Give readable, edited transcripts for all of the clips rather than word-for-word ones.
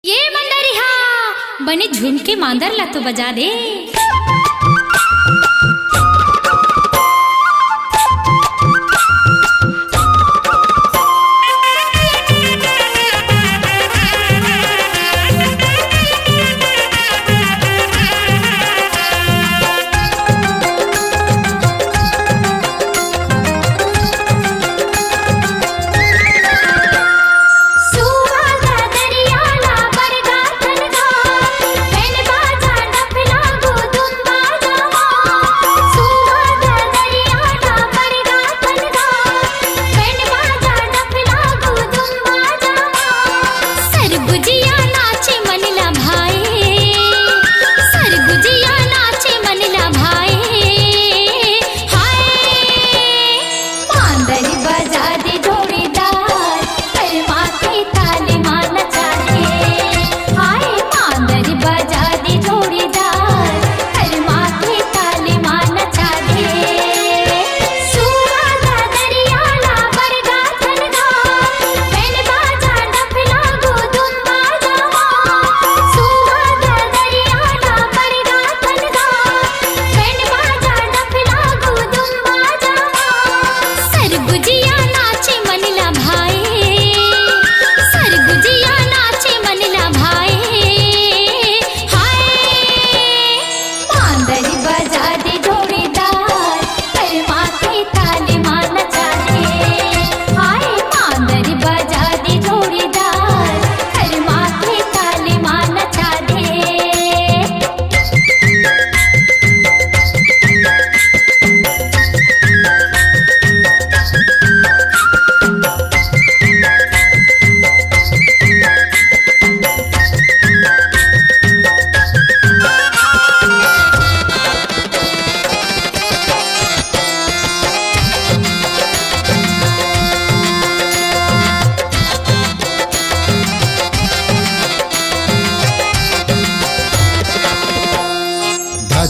ये मंदरिहा बने झूम के मांदर ला तो बजा दे।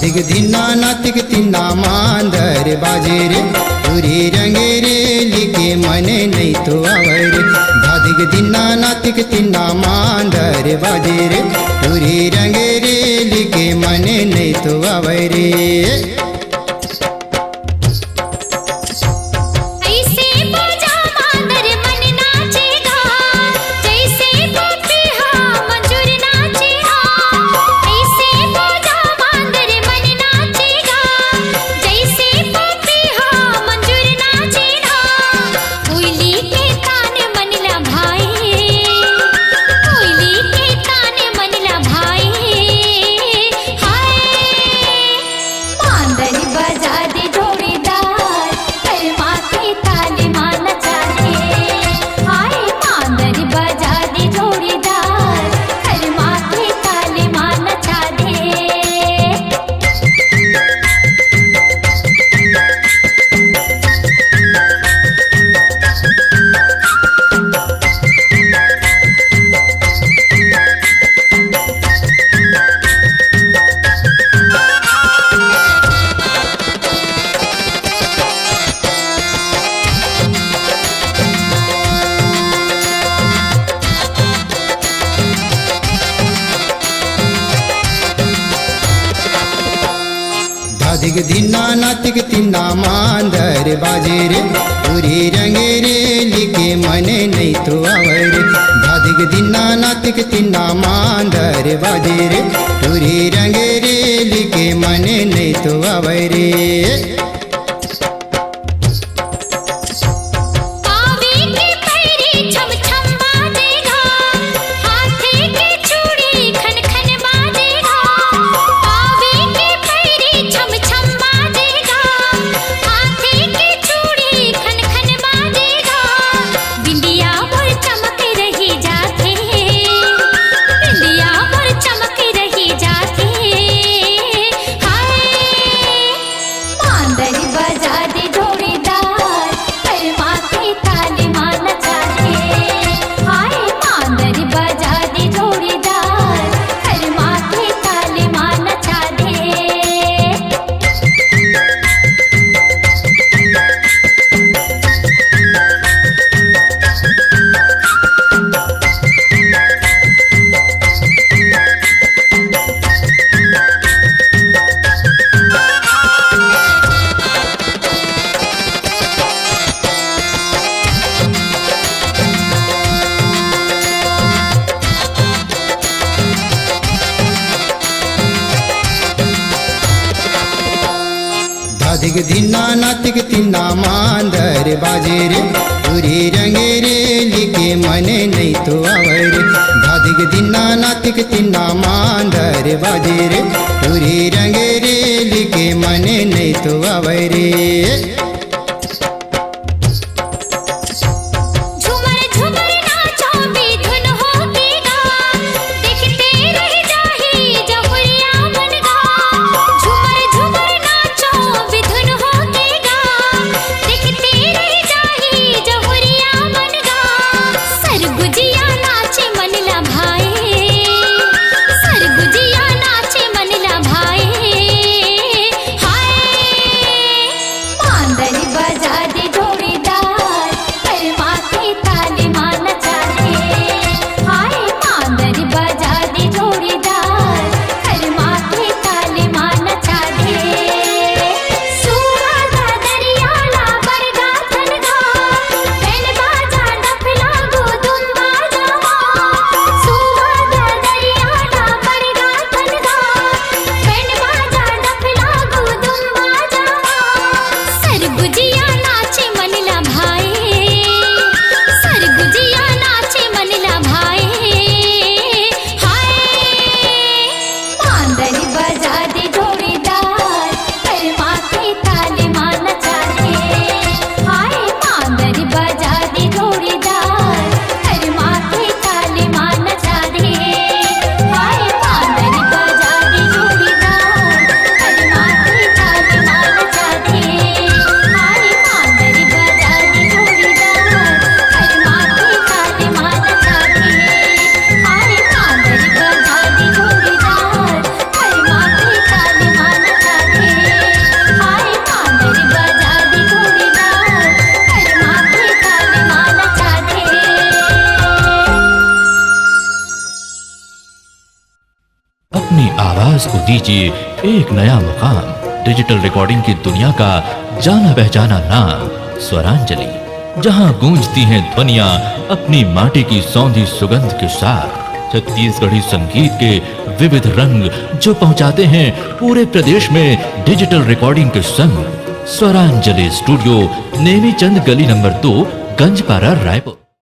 दिग दिना नातिक तिन्ना मांदर बाजे रे पूरी रंगे रे लिखे मने नहीं तो आवर धादिग दिना नातिक तिन्ना मांदर बाजे रे पूरी रंगे रे लिखे मने नहीं तो आवर दिग दिना नातिक तिन्ना मांदर बाजे रे पूरी रंगे रे लिखे मने नहीं तो आवर धादिग दिना नातिक तिन्ना मांदर बाजे रे पूरी रंगे रे लिखे मने नहीं तो आवर चमक रही जाती धादिग धिन्ना नातिक तिन्ना मांदर बाजे रे पूरी रंगे रे लिखे मने नहीं तो आवे रे धादिग धिन्ना नातिक तिन्ना मांदर बाजे रे पूरी रंगे रे लिखे मने नहीं तो आवे रे अपनी आवाज को दीजिए एक नया मुकाम। डिजिटल रिकॉर्डिंग की दुनिया का जाना पहचाना नाम स्वरांजलि, जहां गूंजती हैं ध्वनियां अपनी माटी की सौंधी सुगंध के साथ। छत्तीसगढ़ी संगीत के विविध रंग जो पहुंचाते हैं पूरे प्रदेश में डिजिटल रिकॉर्डिंग के संग। स्वरांजलि स्टूडियो, नेमीचंद गली नंबर 2, गंजपारा, रायपुर।